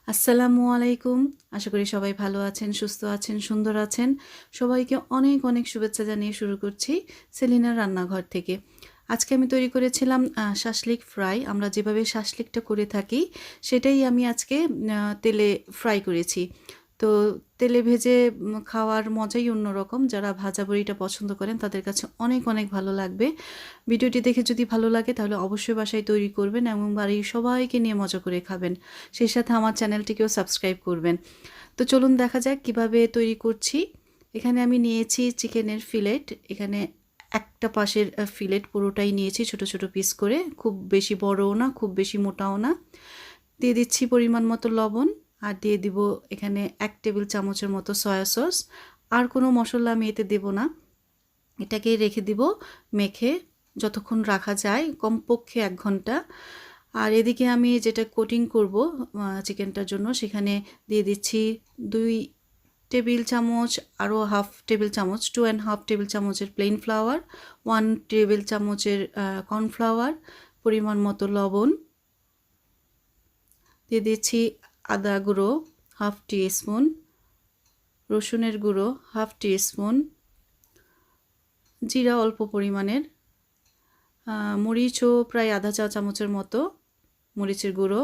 আসসালামু আলাইকুম। আশা করি সবাই ভালো আছেন, সুস্থ আছেন, সুন্দর আছেন। সবাইকে অনেক অনেক শুভেচ্ছা জানিয়ে শুরু করছি সেলিনার রান্নাঘর থেকে। আজকে আমি তৈরি করেছিলাম শাশলিক ফ্রাই। আমরা যেভাবে শাশলিকটা করে থাকি সেটাই আমি আজকে তেলে ফ্রাই করেছি। তো তেলে ভেজে খাওয়ার মজাই অন্যরকম। যারা ভাজা বড়িটা পছন্দ করেন তাদের কাছে অনেক অনেক ভালো লাগবে। ভিডিওটি দেখে যদি ভালো লাগে তাহলে অবশ্যই বাসায় তৈরি করবেন এবং বাড়ির সবাইকে নিয়ে মজা করে খাবেন। সেই সাথে আমার চ্যানেলটিকেও সাবস্ক্রাইব করবেন। তো চলুন দেখা যাক কিভাবে তৈরি করছি। এখানে আমি নিয়েছি চিকেনের ফিলেট। এখানে একটা পাশের ফিলেট পুরোটাই নিয়েছি ছোট ছোট পিস করে, খুব বেশি বড়ও না খুব বেশি মোটাও না। দিয়ে দিচ্ছি পরিমাণ মতো লবণ, আর দিয়ে দিব এখানে 1 টেবিল চামচের মতো সয়া সস। আর কোনো মশলা আমি এতে দেব না। এটাকে রেখে দিব মেখে, যতক্ষণ রাখা যায় কমপক্ষে 1 ঘন্টা। আর এদিকে আমি যেটা কোটিং করব চিকেনটার জন্য, সেখানে দিয়ে দিচ্ছি 2 টেবিল চামচ, আরও হাফ টেবিল চামচ 2.5 টেবিল চামচের প্লেন ফ্লাওয়ার, 1 টেবিল চামচের কর্নফ্লাওয়ার, পরিমাণ মতো লবণ, দিয়ে দিচ্ছি আদা গুঁড়ো হাফ টিস্পুন, রসুনের গুঁড়ো হাফ টিস্পুন, জিরা অল্প পরিমাণের, মরিচও প্রায় আধা চা চামচের মতো মরিচের গুঁড়ো,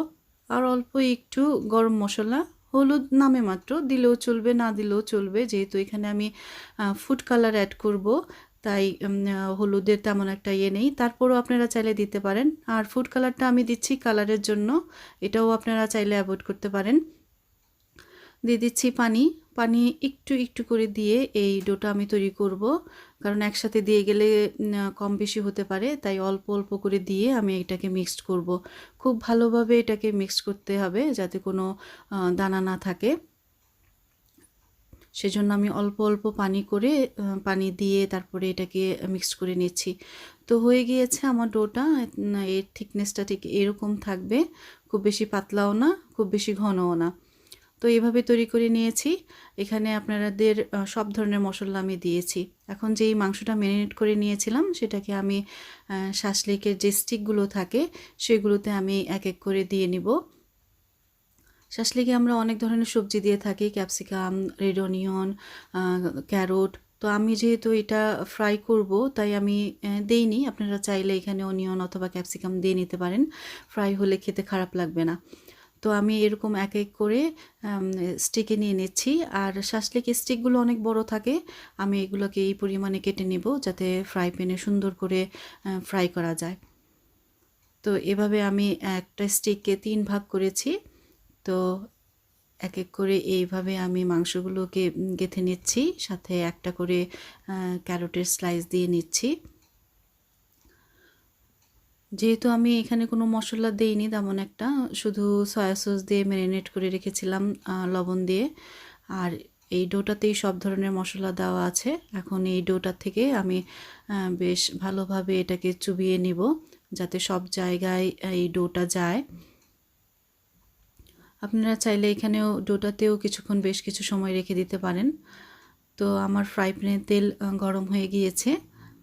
আর অল্প একটু গরম মশলা, হলুদ নামে মাত্র, দিলেও চলবে না দিলেও চলবে, যেহেতু এখানে আমি ফুড কালার অ্যাড করব তাই হলুদের তেমন একটা ইয়ে নেই, তারপরও আপনারা চাইলে দিতে পারেন। আর ফুড কালারটা আমি দিচ্ছি কালারের জন্য, এটাও আপনারা চাইলে অ্যাভয়েড করতে পারেন। দিয়ে দিচ্ছি পানি। পানি একটু একটু করে দিয়ে এই ডোটা আমি তৈরি করব, কারণ একসাথে দিয়ে গেলে কম বেশি হতে পারে, তাই অল্প অল্প করে দিয়ে আমি এটাকে মিক্সড করব। খুব ভালোভাবে এটাকে মিক্স করতে হবে যাতে কোনো দানা না থাকে, সেজন্য আমি অল্প অল্প পানি দিয়ে তারপরে এটাকে মিক্সড করে নিচ্ছি। তো হয়ে গিয়েছে আমার ডোটা। এর থিকনেসটা ঠিক এরকম থাকবে, খুব বেশি পাতলাও না খুব বেশি ঘনও না। তো এইভাবে তৈরি করে নিয়েছি। এখানে আপনাদের সব ধরনের মশলা আমি দিয়েছি। এখন যেই মাংসটা ম্যারিনেট করে নিয়েছিলাম সেটাকে আমি শাশলিকের যে স্টিকগুলো থাকে সেগুলোতে আমি এক এক করে দিয়ে নিব। শাশলিকে আমরা অনেক ধরনের সবজি দিয়ে থাকি, ক্যাপসিকাম, রেড অনিয়ন, ক্যারট। তো আমি যেহেতু এটা ফ্রাই করব তাই আমি দেইনি। আপনারা চাইলে এখানে অনিয়ন অথবা ক্যাপসিকাম দিয়ে নিতে পারেন, ফ্রাই হলে খেতে খারাপ লাগবে না। তো আমি এরকম এক এক করে স্টিকে নিয়ে নিচ্ছি। আর শাশলিকের স্টিকগুলো অনেক বড় থাকে, আমি এগুলোকে এই পরিমাণে কেটে নেব যাতে ফ্রাই প্যানে সুন্দর করে ফ্রাই করা যায়। তো এভাবে আমি একটা স্টিককে 3 ভাগ করেছি। তো এক এক করে এইভাবে আমি মাংসগুলোকে গেঁথে নিচ্ছি, সাথে একটা করে ক্যারটের স্লাইস দিয়ে নিচ্ছি। যেহেতু আমি এখানে কোনো মশলা দেইনি তেমন একটা, শুধু সয়া সস দিয়ে ম্যারিনেট করে রেখেছিলাম লবণ দিয়ে। আর এই ডোটাতেই সব ধরনের মশলা দেওয়া আছে। এখন এই ডোটা থেকে আমি বেশ ভালোভাবে এটাকে চুবিয়ে নিব যাতে সব জায়গায় এই ডোটা যায়। আপনারা চাইলে এখানেও ডোটাতেও কিছুক্ষণ বেশ কিছু সময় রেখে দিতে পারেন। তো আমার ফ্রাই প্যানে তেল গরম হয়ে গিয়েছে,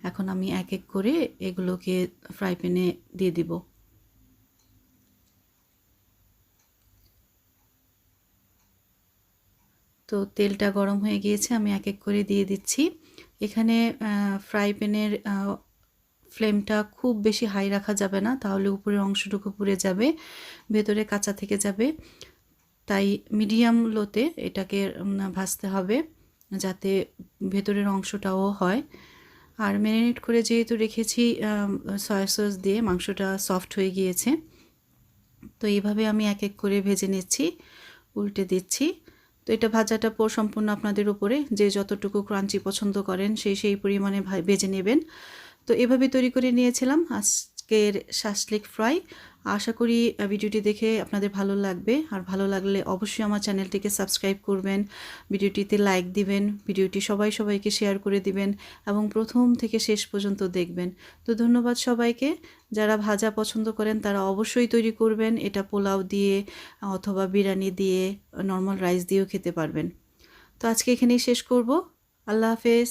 এখন আমি এক এক করে এগুলোকে ফ্রাই প্যানে দিয়ে দিব। তো তেলটা গরম হয়ে গিয়েছে, আমি এক এক করে দিয়ে দিচ্ছি। এখানে ফ্রাই প্যানের ফ্লেমটা খুব বেশি হাই রাখা যাবে না, তাহলে উপরের অংশটুকু পুড়ে যাবে, ভেতরে কাঁচা থেকে যাবে। তাই মিডিয়াম লোতে এটাকে ভাজতে হবে যাতে ভেতরের অংশটাও হয়। আর ম্যারিনেট করে যেহেতু রেখেছি সয়া সস দিয়ে, মাংসটা সফট হয়ে গিয়েছে। তো এইভাবে আমি এক এক করে ভেজে নিচ্ছি, উল্টে দিচ্ছি। তো এটা ভাজাটা সম্পূর্ণ আপনাদের উপরে, যে যতটুকু ক্রাঞ্চি পছন্দ করেন সেই পরিমাণে ভেজে নেবেন। তো এভাবে তৈরি করে নিয়েছিলাম আজকের শাশলিক ফ্রাই। আশা করি ভিডিওটি দেখে আপনাদের ভালো লাগবে, আর ভালো লাগলে অবশ্যই আমার চ্যানেলটিকে সাবস্ক্রাইব করবেন, ভিডিওটিতে লাইক দিবেন, ভিডিওটি সবাইকে শেয়ার করে দিবেন এবং প্রথম থেকে শেষ পর্যন্ত দেখবেন। তো ধন্যবাদ সবাইকে। যারা ভাজা পছন্দ করেন তারা অবশ্যই তৈরি করবেন, এটা পোলাও দিয়ে অথবা বিরিয়ানি দিয়ে, নর্মাল রাইস দিয়েও খেতে পারবেন। তো আজকে এখানেই শেষ করব। আল্লাহ হাফেজ।